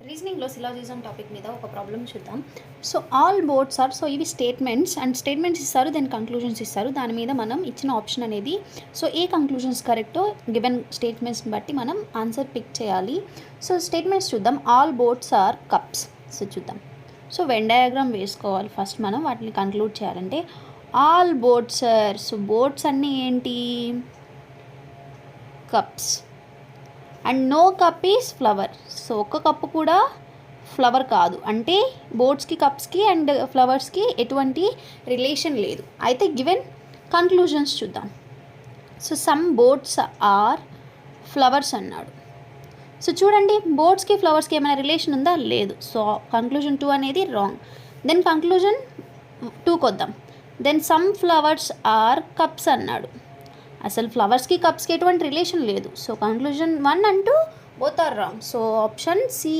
రీజనింగ్లో syllogism topic మీద ఒక problem చూద్దాం. So all boats are, so ఇవి స్టేట్మెంట్స్ ఇస్తారు, దెన్ కంక్లూజన్స్ ఇస్తారు. దాని మీద మనం ఇచ్చిన ఆప్షన్ అనేది సో ఏ కంక్లూజన్స్ కరెక్టో గివెన్ స్టేట్మెంట్స్ని బట్టి మనం ఆన్సర్ పిక్ చేయాలి. సో స్టేట్మెంట్స్ చూద్దాం. All boats are cups. So చూద్దాం. సో వెన్ డయాగ్రామ్ వేసుకోవాలి ఫస్ట్. మనం వాటిని కంక్లూడ్ చేయాలంటే all boats are, so boats అన్నీ ఏంటి, cups. And no cup is flower. So ఒక్క కప్పు కూడా ఫ్లవర్ కాదు, అంటే బోట్స్కి కప్స్కి అండ్ ఫ్లవర్స్కి ఎటువంటి రిలేషన్ లేదు. అయితే గివెన్ కంక్లూజన్స్ చూద్దాం. So some boats are flowers అన్నాడు. సో చూడండి, బోట్స్కి ఫ్లవర్స్కి ఏమైనా రిలేషన్ ఉందా? లేదు. సో కంక్లూజన్ 2 అనేది రాంగ్. దెన్ కంక్లూజన్ 2కి వద్దాం. Then some flowers are cups అన్నాడు. అసలు ఫ్లవర్స్కి కప్స్కి ఎటువంటి రిలేషన్ లేదు. So conclusion 1 and 2 both are wrong. So option C